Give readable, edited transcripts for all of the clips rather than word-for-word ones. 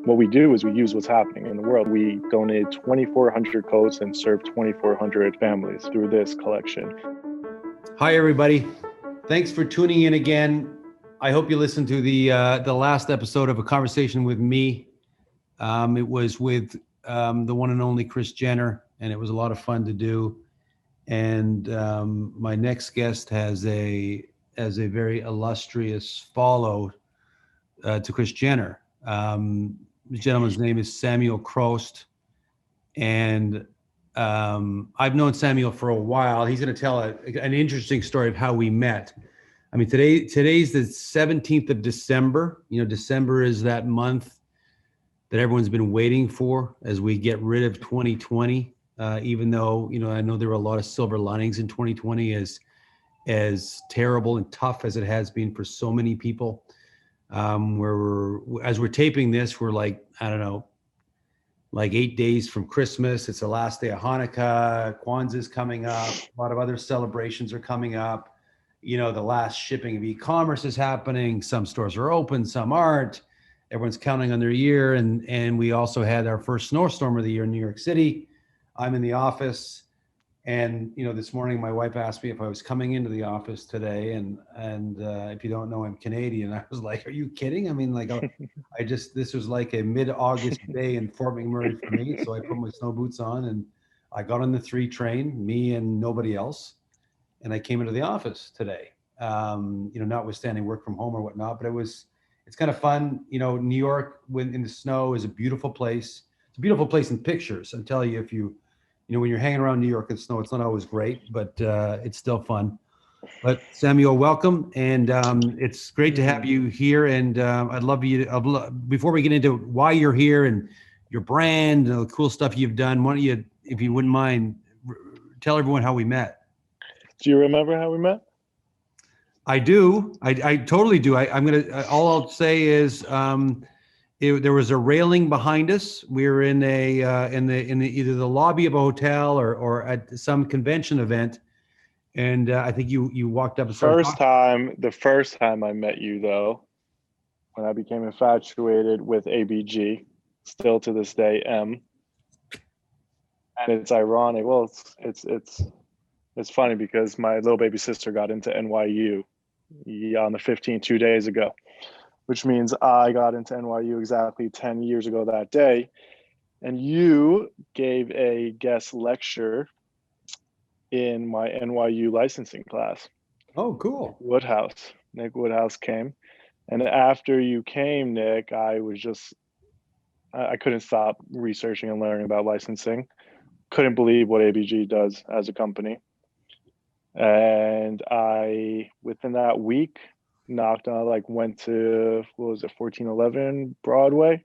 What we do is we use what's happening in the world. We donated 2,400 coats and served 2,400 families through this collection. Hi, everybody. Thanks for tuning in again. I hope you listened to the last episode of A Conversation with Me. It was with the one and only Kris Jenner, and it was a lot of fun to do. And my next guest has a very illustrious follow to Kris Jenner. The gentleman's name is Samuel Krost, and I've known Samuel for a while. He's going to tell an interesting story of how we met. I mean, today's the 17th of December. You know, December is that month that everyone's been waiting for as we get rid of 2020. Even though, you know, I know there were a lot of silver linings in 2020, as terrible and tough as it has been for so many people. As we're taping this, we're like, I don't know, like 8 days from Christmas. It's the last day of Hanukkah. Kwanzaa's coming up. A lot of other celebrations are coming up. You know, the last shipping of e-commerce is happening. Some stores are open, some aren't. Everyone's counting on their year. And we also had our first snowstorm of the year in New York City. I'm in the office. And, you know, this morning my wife asked me if I was coming into the office today. And if you don't know, I'm Canadian. I was like, are you kidding? I mean, like, this was like a mid-August day in Fort McMurray for me. So I put my snow boots on and I got on the 3 train, me and nobody else. And I came into the office today, you know, notwithstanding work from home or whatnot, but it's kind of fun. You know, New York when in the snow is a beautiful place. It's a beautiful place in pictures. I tell you, if you know, when you're hanging around New York in snow, it's not always great, but it's still fun. But Samuel, welcome. And it's great to have you here. And I'd love you to, before we get into why you're here and your brand and the cool stuff you've done, why don't you, if you wouldn't mind, tell everyone how we met. Do you remember how we met? I do. I totally do. All I'll say is, there was a railing behind us. We were in either the lobby of a hotel or at some convention event, and I think you walked up and started The first time I met you, though, when I became infatuated with ABG, still to this day am, and it's ironic. Well, it's funny because my little baby sister got into NYU on the 15th, 2 days ago, which means I got into NYU exactly 10 years ago that day. And you gave a guest lecture in my NYU licensing class. Oh, cool. Nick Woodhouse came. And after you came, Nick, I couldn't stop researching and learning about licensing. Couldn't believe what ABG does as a company. And I, within that week, went to, 1411 Broadway,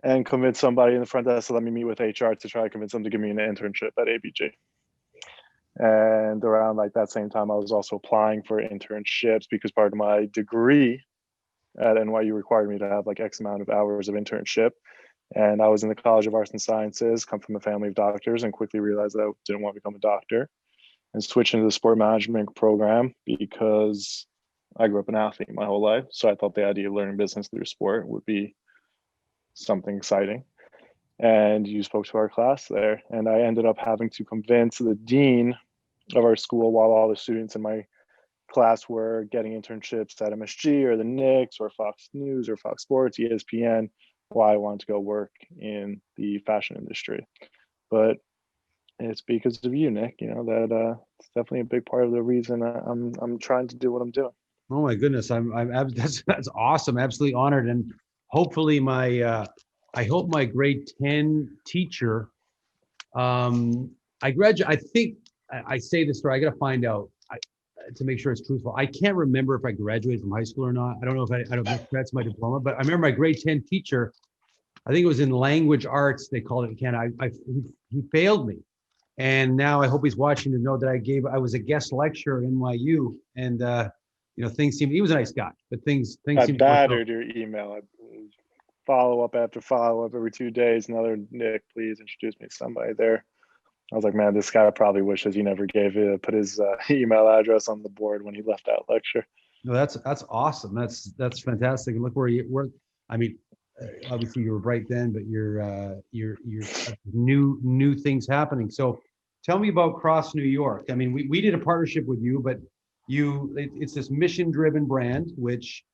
and convinced somebody in the front desk to let me meet with HR to try to convince them to give me an internship at ABG. And around like that same time, I was also applying for internships because part of my degree at NYU required me to have like X amount of hours of internship. And I was in the College of Arts and Sciences, come from a family of doctors, and quickly realized that I didn't want to become a doctor, and switched into the sport management program because I grew up an athlete my whole life. So I thought the idea of learning business through sport would be something exciting. And you spoke to our class there, and I ended up having to convince the dean of our school, while all the students in my class were getting internships at MSG or the Knicks or Fox News or Fox Sports, ESPN, why I wanted to go work in the fashion industry. But it's because of you, Nick. You know that it's definitely a big part of the reason I'm trying to do what I'm doing. Oh my goodness, that's awesome. Absolutely honored, and hopefully I hope my grade 10 teacher. I think I say this story. I got to find out to make sure it's truthful. I can't remember if I graduated from high school or not. I don't know if that's my diploma, but I remember my grade 10 teacher. I think it was in language arts. They called it in Canada. He failed me. And now I hope he's watching to know that I was a guest lecturer at NYU, and you know, he was a nice guy, but things I seemed battered your email. I follow up after follow up every 2 days. Another Nick, please introduce me to somebody there. I was like, man, this guy probably wishes he never put his email address on the board when he left that lecture. No, that's awesome. That's fantastic. And look where I mean, obviously you were bright then, but you're new things happening. So tell me about Krost New York. I mean, we did a partnership with you, but it's this mission driven brand, which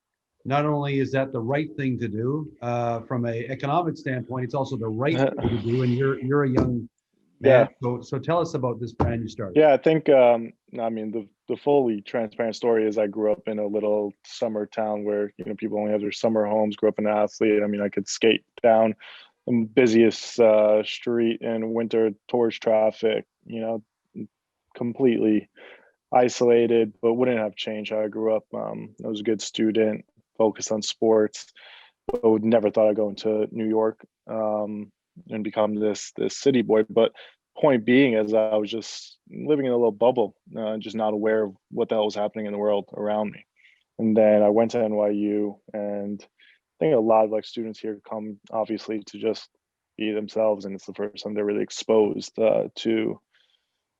not only is that the right thing to do from an economic standpoint, it's also the right thing to do. And you're a young man, Yeah. so tell us about this brand you started. Yeah, I think I mean the fully transparent story is I grew up in a little summer town where, you know, people only have their summer homes, grew up an athlete. I mean, I could skate down the busiest street in winter towards traffic, you know, completely isolated, but wouldn't have changed how I grew up. I was a good student, focused on sports, but would never thought I'd go into New York and become this city boy. But point being is I was just living in a little bubble, just not aware of what the hell was happening in the world around me. And then I went to NYU, and I think a lot of like students here come obviously to just be themselves, and it's the first time they're really exposed to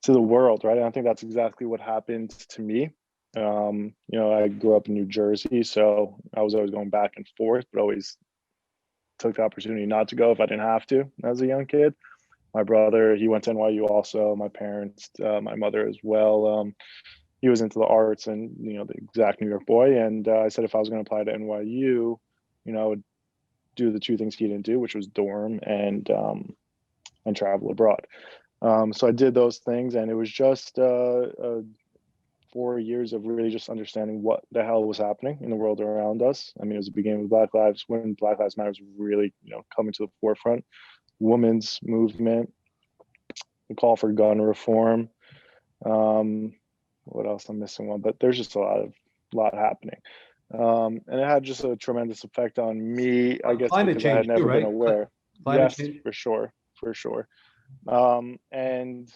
the world, right? And I think that's exactly what happened to me. You know, I grew up in New Jersey, so I was always going back and forth, but always took the opportunity not to go if I didn't have to as a young kid. My brother, he went to NYU also. My parents, my mother as well. He was into the arts and, you know, the exact New York boy. And I said if I was going to apply to NYU, you know, I would do the two things he didn't do, which was dorm and travel abroad. So I did those things, and it was just 4 years of really just understanding what the hell was happening in the world around us. I mean, it was the beginning with Black Lives, when Black Lives Matter was really, you know, coming to the forefront. Women's movement, the call for gun reform. What else? I'm missing one, but there's just a lot happening. And it had just a tremendous effect on me, I guess, Climate because I had change too, never been right? aware. Climate Yes, change. for sure, for sure. And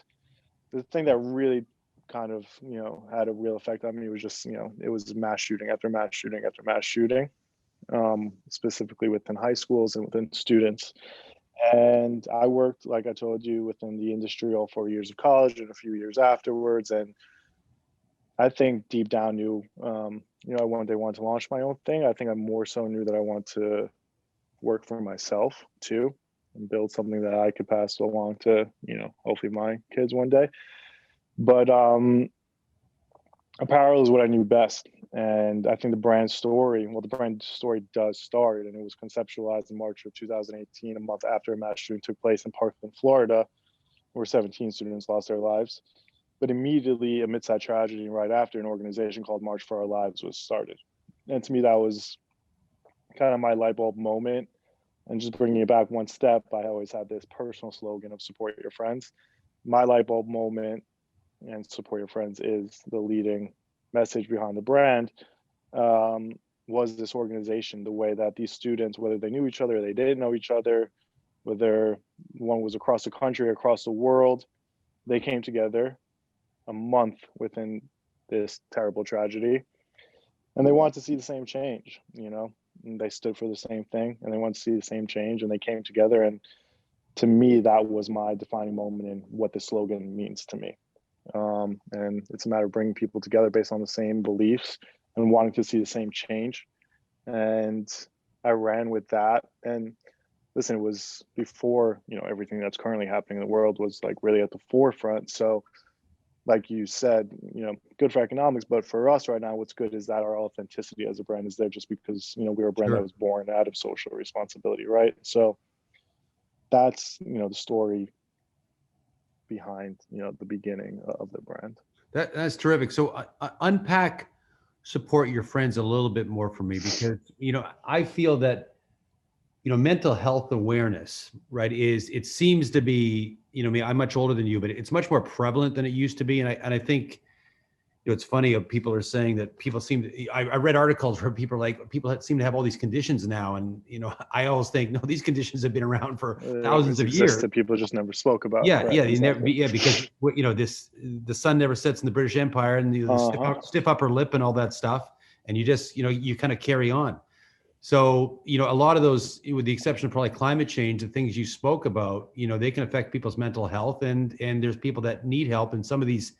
the thing that really kind of, you know, had a real effect on me was just, you know, it was mass shooting after mass shooting after mass shooting, specifically within high schools and within students. And I worked, like I told you, within the industry all 4 years of college and a few years afterwards. And I think deep down knew, you know, I one day wanted to launch my own thing. I think I more so knew that I want to work for myself too, and build something that I could pass along to, you know, hopefully my kids one day. But apparel is what I knew best. And I think the brand story, well, the brand story does start, and it was conceptualized in March of 2018, a month after a mass shooting took place in Parkland, Florida, where 17 students lost their lives. But immediately amidst that tragedy, right after, an organization called March for Our Lives was started. And to me, that was kind of my light bulb moment. And just bringing it back one step, I always had this personal slogan of support your friends. My light bulb moment and support your friends is the leading message behind the brand. Was this organization, the way that these students, whether they knew each other or they didn't know each other, whether one was across the country, across the world, they came together a month within this terrible tragedy, and they wanted to see the same change, you know, and they stood for the same thing, and they wanted to see the same change, and they came together. And to me, that was my defining moment in what the slogan means to me. And it's a matter of bringing people together based on the same beliefs and wanting to see the same change. And I ran with that. And listen, it was before, you know, everything that's currently happening in the world was like really at the forefront. So like you said, you know, good for economics, but for us right now, what's good is that our authenticity as a brand is there, just because, you know, we're a brand that Sure. was born out of social responsibility, right? So that's, you know, the story behind, you know, the beginning of the brand. That's terrific. So unpack support your friends a little bit more for me, because you know I feel that mental health awareness, right, is it seems to be, I mean, I'm much older than you, but it's much more prevalent than it used to be. And I think, it's funny, people are saying that people seem to, I read articles where people are like, people seem to have all these conditions now. And, I always think, no, these conditions have been around for thousands Always of years. existed, people just never spoke about. Yeah. Right, Yeah. You never exactly. be, yeah. Because, the sun never sets in the British Empire, and the stiff upper lip and all that stuff. And you just, you kind of carry on. So, a lot of those, with the exception of probably climate change, the things you spoke about, they can affect people's mental health, and there's people that need help. And some of these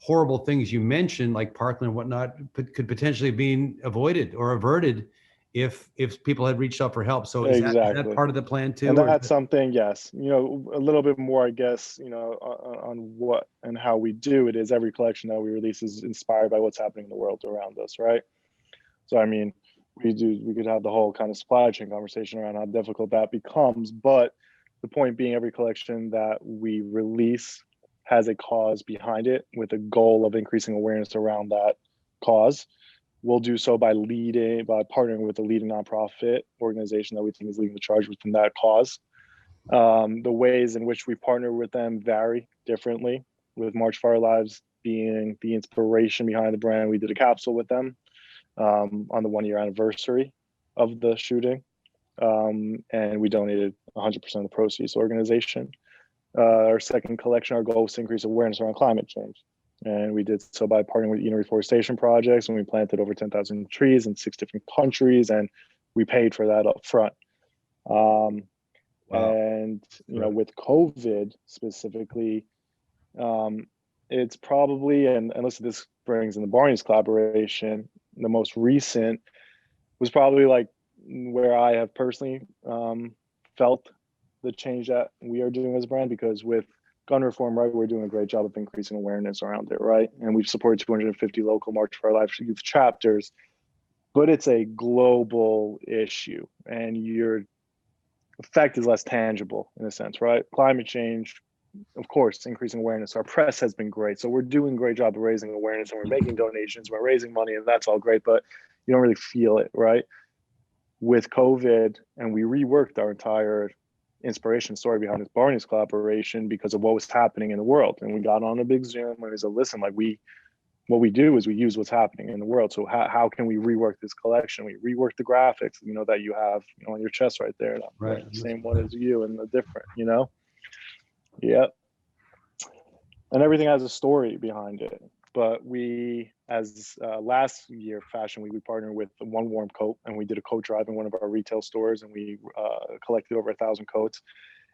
horrible things you mentioned, like Parkland and whatnot, could potentially have been avoided or averted if people had reached out for help. So is that Exactly. part of the plan too? And Or that's something, yes, a little bit more, I guess, on what and how we do it is every collection that we release is inspired by what's happening in the world around us, right? So, I mean, we could have the whole kind of supply chain conversation around how difficult that becomes, but the point being every collection that we release has a cause behind it with a goal of increasing awareness around that cause. We'll do so by partnering with a leading nonprofit organization that we think is leading the charge within that cause. The ways in which we partner with them vary differently, with March for Our Lives being the inspiration behind the brand. We did a capsule with them on the 1-year anniversary of the shooting, and we donated 100% of the proceeds to the organization. Our second collection, our goal was to increase awareness around climate change. And we did so by partnering with reforestation projects, and we planted over 10,000 trees in 6 different countries, and we paid for that up front. Wow. And with COVID specifically, it's probably, and listen, this brings in the Barney's collaboration, the most recent was probably like where I have personally felt the change that we are doing as a brand, because with gun reform, right, we're doing a great job of increasing awareness around it, right? And we've supported 250 local March for Our Lives youth chapters, but it's a global issue, and your effect is less tangible in a sense, right? Climate change, of course, increasing awareness. Our press has been great, so we're doing a great job of raising awareness, and we're making donations, we're raising money, and that's all great, but you don't really feel it, right? With COVID, and we reworked our entire inspiration story behind this Barney's collaboration because of what was happening in the world. And we got on a big Zoom and we said, listen, like what we do is we use what's happening in the world. So how can we rework this collection? We rework the graphics, that you have on your chest right there. Right. The same one as you and the different, Yeah. And everything has a story behind it. But we, as last year Fashion Week, we partnered with One Warm Coat, and we did a coat drive in one of our retail stores, and we collected over 1,000 coats.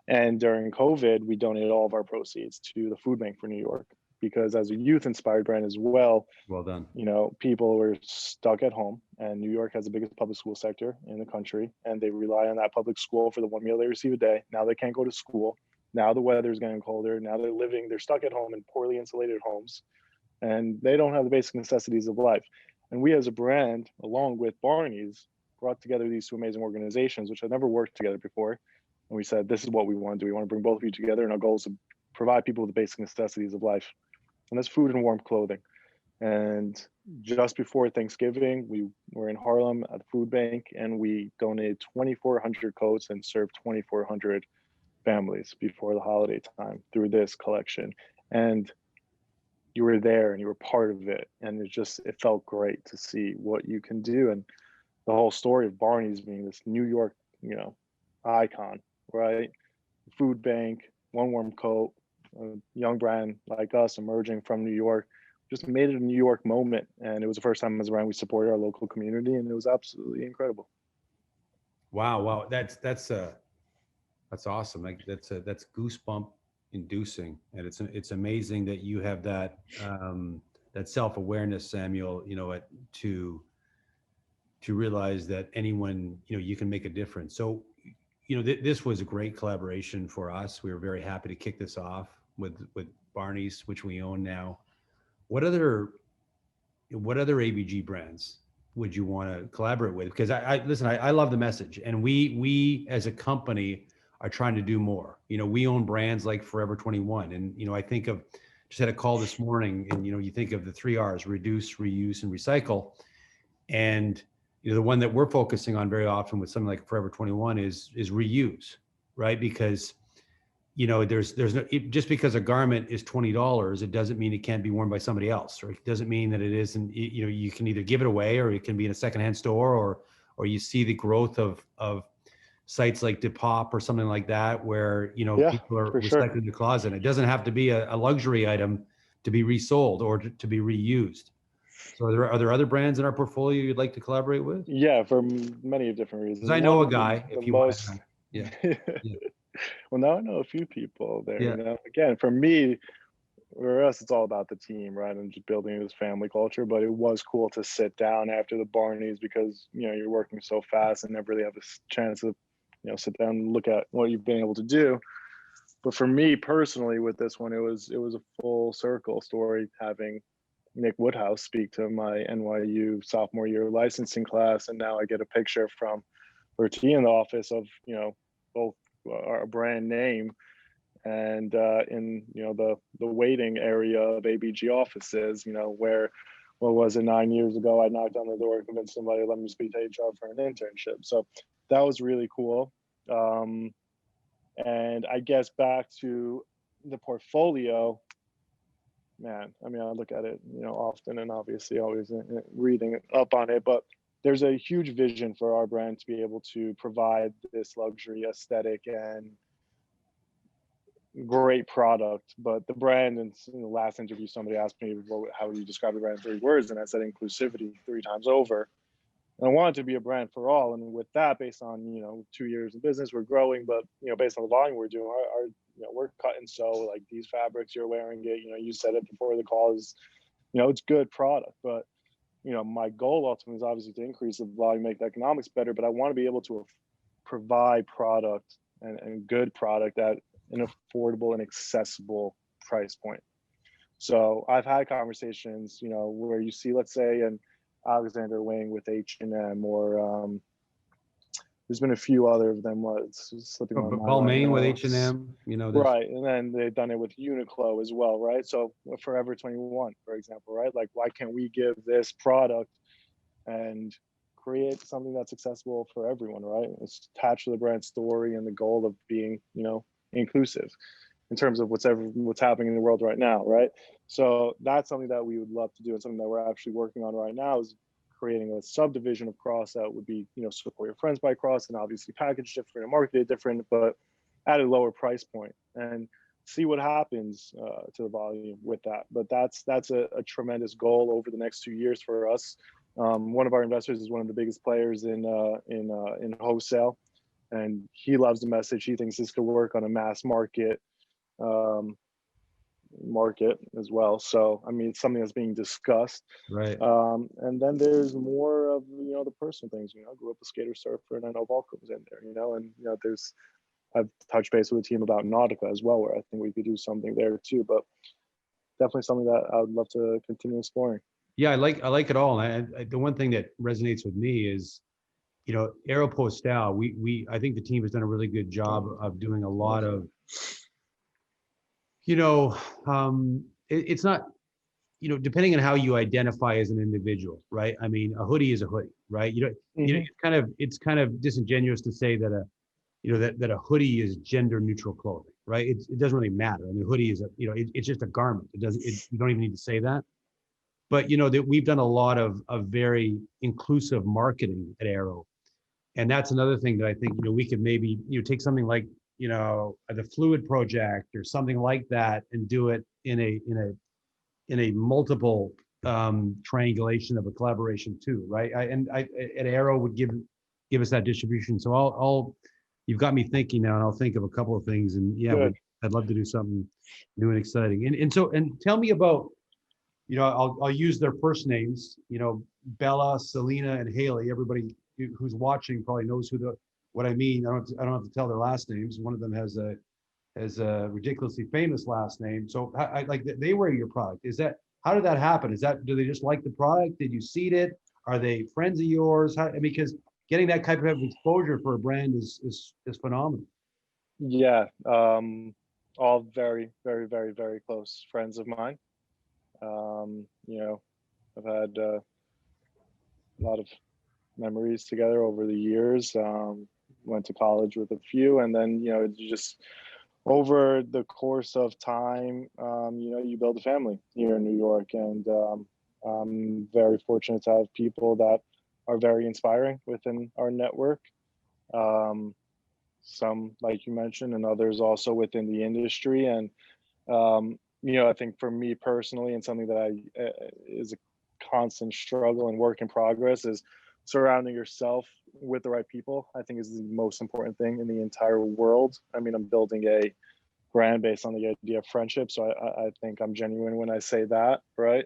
And during COVID, we donated all of our proceeds to the food bank for New York, because as a youth-inspired brand as well, well done. People were stuck at home, and New York has the biggest public school sector in the country, and they rely on that public school for the one meal they receive a day. Now they can't go to school. Now the weather's getting colder. Now they're stuck at home in poorly insulated homes, and they don't have the basic necessities of life. And we as a brand, along with Barney's, brought together these two amazing organizations, which had never worked together before. And we said, this is what we want to do. We want to bring both of you together, and our goal is to provide people with the basic necessities of life. And that's food and warm clothing. And just before Thanksgiving, we were in Harlem at the food bank, and we donated 2,400 coats and served 2,400 families before the holiday time through this collection. And you were there and you were part of it, and it felt great to see what you can do. And the whole story of Barney's being this New York icon, right? Food bank, One Warm Coat, a young brand like us emerging from New York, just made it a New York moment. And it was the first time as a brand we supported our local community, and it was absolutely incredible. Wow, that's awesome. Like that's goosebump inducing, and it's amazing that you have that that self-awareness, Samuel, to realize that anyone, you can make a difference. So this was a great collaboration for us. We were very happy to kick this off with Barney's, which we own now. What other ABG brands would you want to collaborate with? Because I love the message, and we as a company are trying to do more. We own brands like Forever 21, and I think of, just had a call this morning, and you think of the 3 R's: reduce, reuse, and recycle. And the one that we're focusing on very often with something like Forever 21 is reuse, right? Because there's no, just because a garment is $20, it doesn't mean it can't be worn by somebody else, or it doesn't mean that it isn't. You can either give it away, or it can be in a secondhand store, or you see the growth of sites like Depop or something like that, where people are recycling the closet. It doesn't have to be a luxury item to be resold or to be reused. So are there other brands in our portfolio you'd like to collaborate with? Yeah, for many different reasons. I know a guy. If you want, yeah. Well, now I know a few people there. Yeah. Again, for me, for us, it's all about the team, right? And just building this family culture. But it was cool to sit down after the Barneys because, you know, you're working so fast and never really have a chance to, you know, sit down and look at what you've been able to do. But for me personally, with this one, it was a full circle story having Nick Woodhouse speak to my NYU sophomore year licensing class, and now I get a picture from Bertie in the office of, you know, both our brand name and in, you know, the waiting area of ABG offices, you know, where what was it, 9 years ago I knocked on the door, convinced somebody to let me speak to HR for an internship. So that was really cool. And I guess back to the portfolio, man, I mean, I look at it, you know, often and obviously always reading up on it, but there's a huge vision for our brand to be able to provide this luxury aesthetic and great product. But the brand, in the last interview, somebody asked me, well, how would you describe the brand in 3 words? And I said inclusivity 3 times over. And I want it to be a brand for all. And with that, based on, you know, 2 years of business, we're growing, but, you know, based on the volume we're doing, our you know, we're cut and sew, like these fabrics, you're wearing it, you know, you said it before the call, is, you know, it's good product. But, you know, my goal ultimately is obviously to increase the volume, make the economics better, but I want to be able to provide product and good product at an affordable and accessible price point. So I've had conversations, you know, where you see, let's say, an Alexander Wang with H&M, or there's been a few other of them. What's slipping my mind Balmain right with now. H&M, you know, Right, and then they've done it with Uniqlo as well, right? So Forever 21, for example, right? Like, why can't we give this product and create something that's accessible for everyone, right? It's attached to the brand story and the goal of being, you know, inclusive in terms of what's happening in the world right now, right? So that's something that we would love to do, and something that we're actually working on right now is creating a subdivision of Krost that would be, you know, Support Your Friends by Krost, and obviously packaged different and marketed different, but at a lower price point, and see what happens to the volume with that. But that's a tremendous goal over the next 2 years for us. One of our investors is one of the biggest players in wholesale, and he loves the message. He thinks this could work on a mass um, market as well. So I mean, it's something that's being discussed. right. And then there's more of, you know, the personal things. You know, I grew up a skater surfer, and I know Volko was in there. You know, and you know, I've touched base with the team about Nautica as well, where I think we could do something there too. But definitely something that I would love to continue exploring. Yeah, I like it all. And the one thing that resonates with me is, you know, Aeropostale. I think the team has done a really good job of doing a lot of, you know, it's not, you know, depending on how you identify as an individual, right? I mean, a hoodie is a hoodie, right? You know, it's kind of disingenuous to say that you know, that a hoodie is gender neutral clothing, right? It doesn't really matter. I mean, hoodie is you know, it's just a garment. You don't even need to say that. But you know that we've done a lot of very inclusive marketing at Aero, and that's another thing that I think, you know, we could maybe, you know, take something like, you know, the Fluid Project or something like that, and do it in a multiple triangulation of a collaboration too, right? At Aero would give us that distribution. So you've got me thinking now, and I'll think of a couple of things, and yeah, Good. I'd love to do something new and exciting. And tell me about, you know, I'll use their first names, you know, Bella, Selena, and Haley. Everybody who's watching probably knows what I mean. I don't have to tell their last names. One of them has a ridiculously famous last name. So like they wear your product. How did that happen? Do they just like the product? Did you seed it? Are they friends of yours? Because getting that type of exposure for a brand is phenomenal. Yeah, all very, very, very, very close friends of mine. You know, I've had a lot of memories together over the years. Went to college with a few, and then, you know, just over the course of time, you know, you build a family here in New York, and I'm very fortunate to have people that are very inspiring within our network. Um, some, like you mentioned, and others also within the industry. And you know, I think for me personally, and something that is a constant struggle and work in progress, is surrounding yourself with the right people. I think is the most important thing in the entire world. I mean, I'm building a brand based on the idea of friendship. So I think I'm genuine when I say that, right?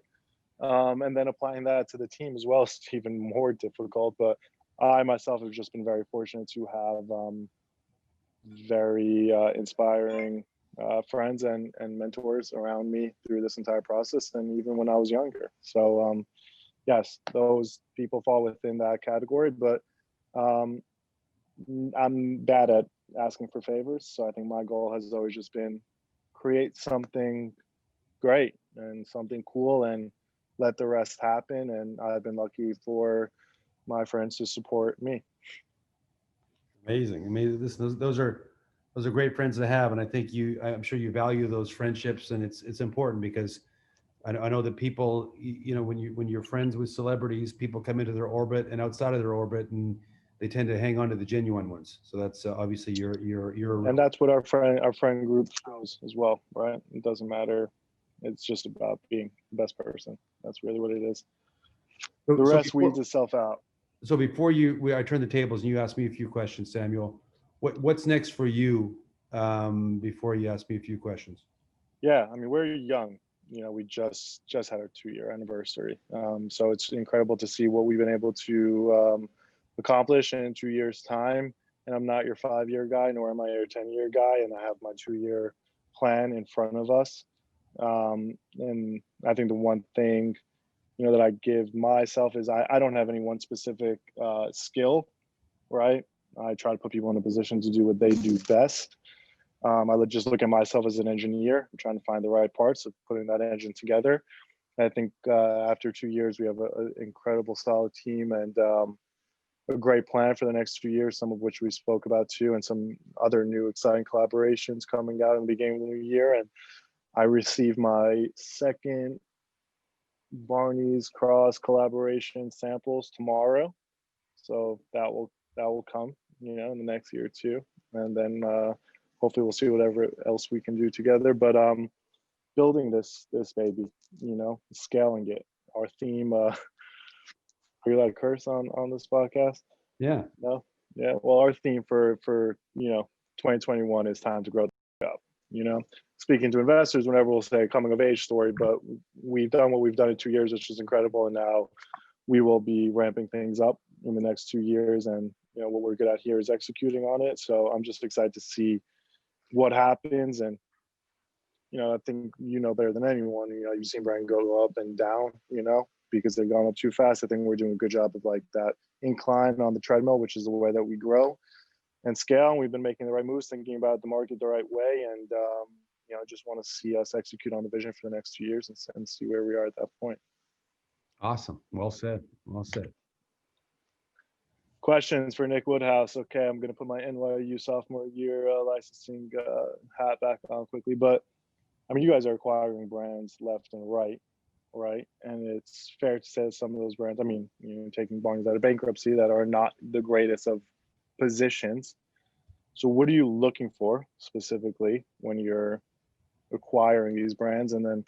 And then applying that to the team as well is even more difficult. But I myself have just been very fortunate to have very inspiring friends and mentors around me through this entire process, and even when I was younger. So yes, those people fall within that category, but um, I'm bad at asking for favors. So I think my goal has always just been create something great and something cool and let the rest happen. And I've been lucky for my friends to support me. Amazing. I mean, those are great friends to have, and I think I'm sure you value those friendships, and it's important because I know that people, you know, when you're friends with celebrities, people come into their orbit and outside of their orbit, and they tend to hang on to the genuine ones. So that's obviously you're a And real. that's what our friend group shows as well, right? It doesn't matter. It's just about being the best person. That's really what it is. The So rest before weeds itself out. so before I turn the tables and you ask me a few questions, Samuel, what's next for you before you ask me a few questions? Yeah, I mean, we're young. You know, we just had our 2 year anniversary. So it's incredible to see what we've been able to accomplish in 2 years' time. And I'm not your 5 year guy, nor am I your 10 year guy. And I have my 2 year plan in front of us. And I think the one thing, you know, that I give myself is I don't have any one specific skill, right? I try to put people in a position to do what they do best. I just look at myself as an engineer. I'm trying to find the right parts of putting that engine together. And I think after 2 years, we have an incredible, solid team and a great plan for the next 2 years, some of which we spoke about too, and some other new exciting collaborations coming out in the beginning of the new year. And I received my second Barney's Krost collaboration samples tomorrow, so that will come, you know, in the next year or two, and then hopefully we'll see whatever else we can do together. But building this baby, you know, scaling it. Our theme. Are you allowed to curse on this podcast? Yeah. No. Yeah. Well, our theme for 2021 is time to grow up. You know, speaking to investors, whenever we'll say coming of age story, but we've done what we've done in 2 years, which is incredible, and now we will be ramping things up in the next 2 years. And you know what we're good at here is executing on it. So I'm just excited to see what happens. And you know, I think you know better than anyone. You know, you've seen Brand go up and down. You know, because they've gone up too fast. I think we're doing a good job of like that incline on the treadmill, which is the way that we grow and scale. And we've been making the right moves, thinking about the market the right way. And you know, I just want to see us execute on the vision for the next 2 years and see where we are at that point. Awesome. Well said. Well said. Questions for Nick Woodhouse. Okay, I'm going to put my NYU sophomore year licensing hat back on quickly. But I mean, you guys are acquiring brands left and right, right? And it's fair to say that some of those brands, I mean, you know, taking Barnes out of bankruptcy, that are not the greatest of positions. So what are you looking for specifically when you're acquiring these brands? And then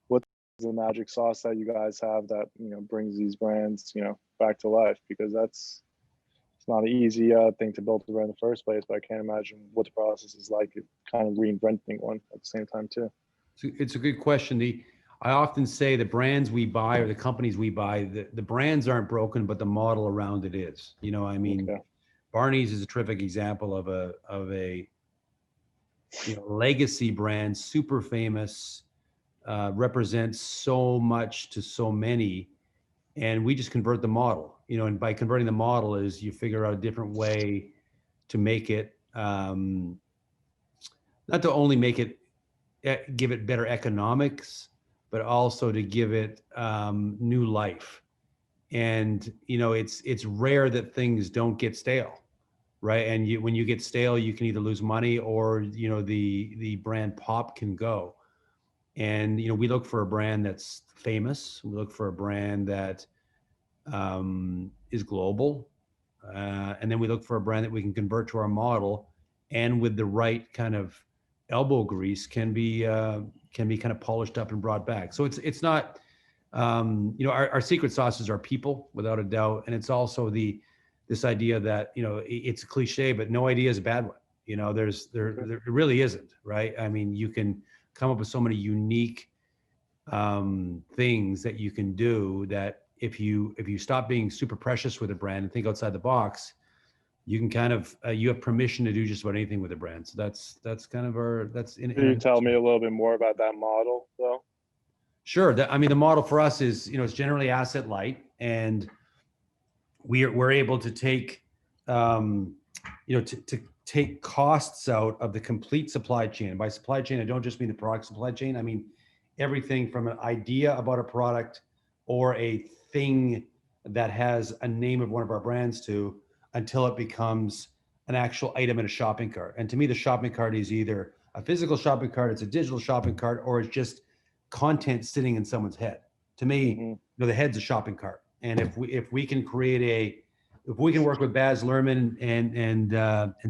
what's the magic sauce that you guys have that, you know, brings these brands, you know, back to life? Because it's not an easy thing to build a brand in the first place, but I can't imagine what the process is like, kind of reinventing one at the same time too. It's a good question. I often say the brands we buy or the companies we buy, the brands aren't broken, but the model around it is. You know, I mean, Okay. Barney's is a terrific example of a legacy brand, super famous, represents so much to so many, and we just convert the model. You know, and by converting the model is you figure out a different way to make it, not to only make it give it better economics, but also to give it new life. And you know, it's rare that things don't get stale, right? And when you get stale, you can either lose money or you know the brand pop can go. And you know, we look for a brand that's famous. We look for a brand that is global, and then we look for a brand that we can convert to our model, and with the right kind of elbow grease can be kind of polished up and brought back. So it's not, you know, our secret sauces are people without a doubt, and it's also this idea that, you know, it's a cliche, but no idea is a bad one. You know, there really isn't, right? I mean, you can come up with so many unique things that you can do that if you stop being super precious with a brand and think outside the box, you can kind of you have permission to do just about anything with a brand. So that's kind of our that's in. Can you tell me a little bit more about that model, though? Sure. I mean, the model for us is, you know, it's generally asset light, and we're able to take, you know, to take costs out of the complete supply chain. By supply chain, I don't just mean the product supply chain. I mean everything from an idea about a product or a thing that has a name of one of our brands to until it becomes an actual item in a shopping cart. And to me, the shopping cart is either a physical shopping cart, it's a digital shopping cart, or it's just content sitting in someone's head. To me, you know, the head's a shopping cart. And if we can create if we can work with Baz Luhrmann and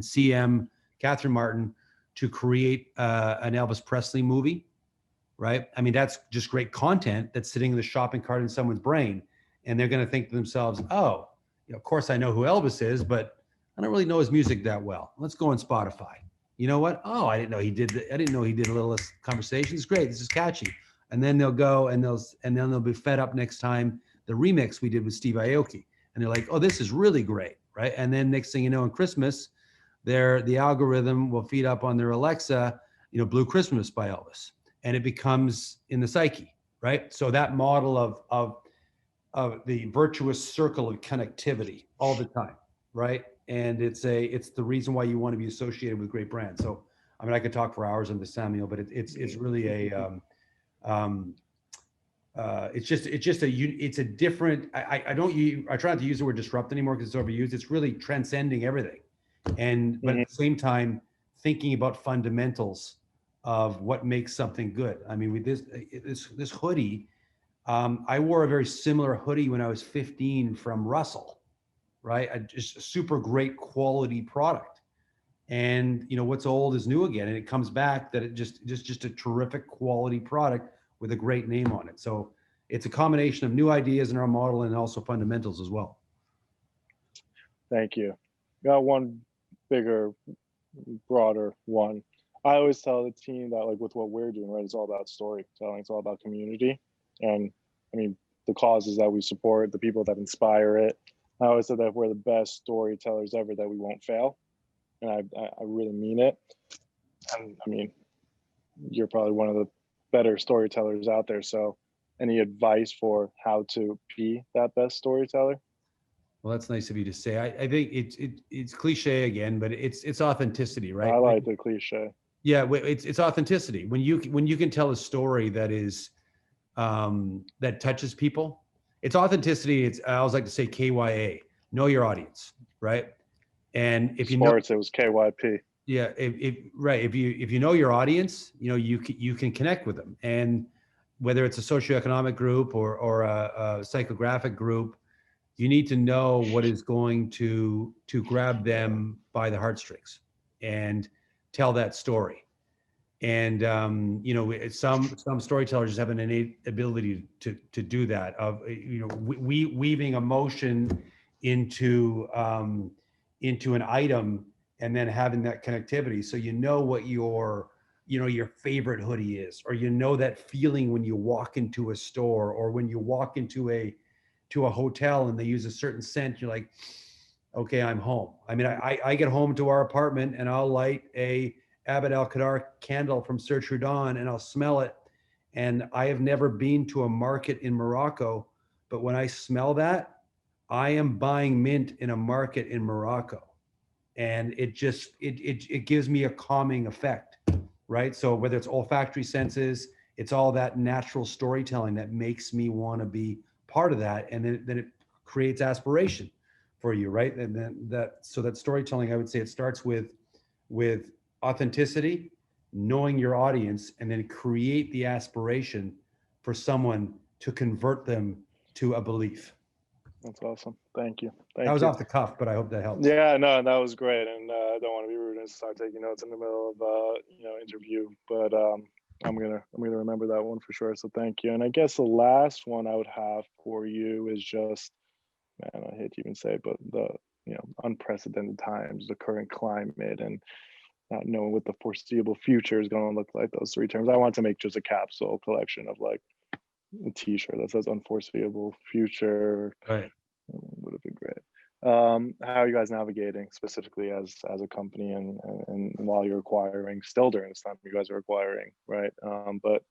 CM Catherine Martin to create an Elvis Presley movie, right? I mean, that's just great content that's sitting in the shopping cart in someone's brain, and they're going to think to themselves, "Oh, you know, of course I know who Elvis is, but I don't really know his music that well. Let's go on Spotify. You know what? Oh, I didn't know he did. I didn't know he did a little conversations. Great, this is catchy." And then they'll go and then they'll be fed up next time the remix we did with Steve Aoki, and they're like, "Oh, this is really great," right? And then next thing you know, on Christmas, the algorithm will feed up on their Alexa, you know, Blue Christmas by Elvis, and it becomes in the psyche, right? So that model of the virtuous circle of connectivity all the time, right? And it's the reason why you want to be associated with great brands. So I mean, I could talk for hours on this, Samuel, but it's really a it's a different. I try not to use the word disrupt anymore because it's overused. It's really transcending everything, and but at the same time thinking about fundamentals of what makes something good. I mean, with this hoodie, I wore a very similar hoodie when I was 15 from Russell, right? Just a super great quality product. And you know, what's old is new again, and it comes back that it just a terrific quality product with a great name on it. So it's a combination of new ideas in our model and also fundamentals as well. Thank you. Got one bigger, broader one. I always tell the team that, like, with what we're doing, right, it's all about storytelling. It's all about community. And I mean, the causes that we support, the people that inspire it. I always said that if we're the best storytellers ever, that we won't fail. And I really mean it. And I mean, you're probably one of the better storytellers out there. So any advice for how to be that best storyteller? Well, that's nice of you to say. I think it's cliche again, but it's authenticity, right? I like the cliche. Yeah, it's authenticity. When you can tell a story that is that touches people, it's authenticity. I always like to say KYA, know your audience, right? And if you Sports, it was KYP. Yeah, if you know your audience, you know you can connect with them, and whether it's a socioeconomic group or a psychographic group, you need to know what is going to grab them by the heartstrings and tell that story. And you know, some storytellers just have an innate ability to do that. Of you know, weaving emotion into an item and then having that connectivity, so you know what your favorite hoodie is, or you know that feeling when you walk into a store or when you walk into a hotel and they use a certain scent, you're like, okay, I'm home. I mean, I get home to our apartment and I'll light a Abd al-Qadar candle from Sir Trudon and I'll smell it. And I have never been to a market in Morocco, but when I smell that, I am buying mint in a market in Morocco. And it gives me a calming effect, right? So whether it's olfactory senses, it's all that natural storytelling that makes me want to be part of that. And then it creates aspiration for you, right? And then that storytelling, I would say it starts with authenticity, knowing your audience, and then create the aspiration for someone to convert them to a belief. That's awesome. Thank you. That was off the cuff, but I hope that helps. Yeah, no, that was great. And I don't want to be rude and start taking notes in the middle of interview, but I'm gonna remember that one for sure. So thank you. And I guess the last one I would have for you is just, man, I hate to even say, but the unprecedented times, the current climate, and not knowing what the foreseeable future is going to look like, those three terms. I want to make just a capsule collection of like a t-shirt that says unforeseeable future. Right. Would have been great. How are you guys navigating specifically as a company, and while you're acquiring, still during this time you guys are acquiring, right? But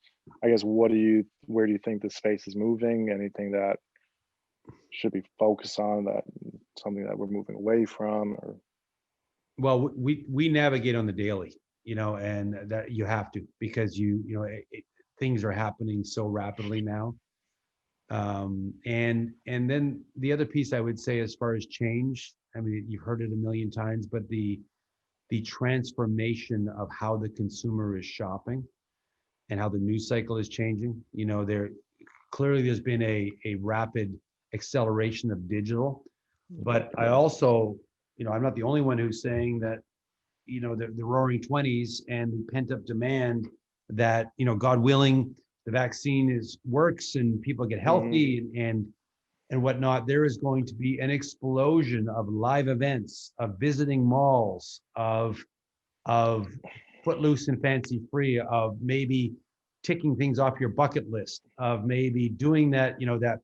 I guess where do you think the space is moving? Anything that should be focused on, that something that we're moving away from? Or Well, we navigate on the daily, and that you have to, because things are happening so rapidly now. And then the other piece I would say, as far as change, I mean, you've heard it a million times, but the transformation of how the consumer is shopping and how the news cycle is changing. There's been a rapid acceleration of digital, but I also, I'm not the only one who's saying that, the roaring 20s and the pent up demand that, God willing, the vaccine works and people get healthy and whatnot, there is going to be an explosion of live events, of visiting malls, of footloose and fancy free, of maybe ticking things off your bucket list, of maybe doing that, that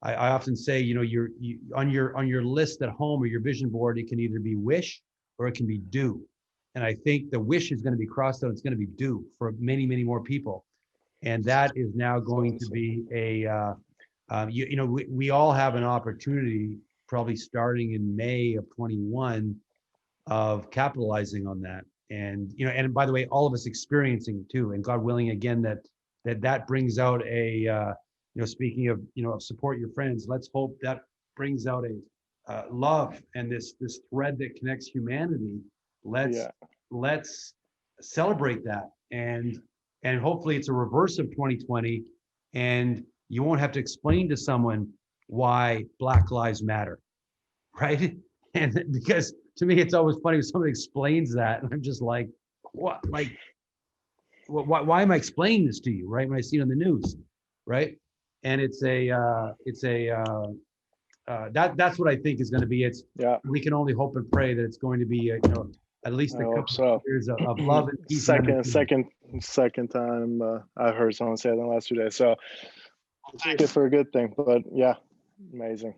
I often say, you're on your list at home or your vision board, it can either be wish or it can be do. And I think the wish is going to be crossed out. It's going to be do for many, many more people. And that is now going to be we all have an opportunity, probably starting in May of 21, of capitalizing on that. And, and by the way, all of us experiencing it too. And God willing, again, that brings out speaking of, support your friends, let's hope that brings out a love and this thread that connects humanity. Let's celebrate that. And hopefully it's a reverse of 2020, and you won't have to explain to someone why Black Lives Matter, right? And because to me, it's always funny when somebody explains that, and I'm just like, what? Like, why am I explaining this to you, right? When I see it on the news, right? And that's what I think is going to be. We can only hope and pray that it's going to be, at least a couple of years of love and peace. Second time I've heard someone say that in the last 2 days. So I'll take it for a good thing. But yeah, amazing.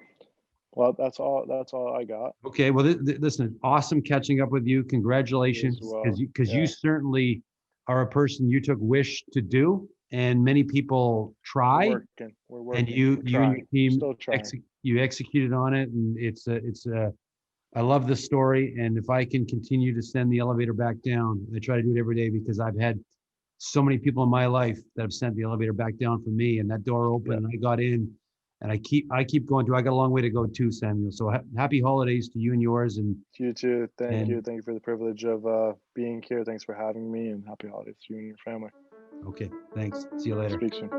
Well, that's all I got. Okay. Well, listen, awesome catching up with you. Congratulations, because you certainly are a person. You took wish to do, and many people try. We're working. And you and your team you executed on it, and I love this story. And if I can continue to send the elevator back down, I try to do it every day, because I've had so many people in my life that have sent the elevator back down for me, and that door opened and I got in, and I keep going through. I got a long way to go too, Samuel. So happy holidays to you and yours. And you too. Thank you for the privilege of being here. Thanks for having me, and happy holidays to you and your family. Okay, thanks. See you later. Speak soon.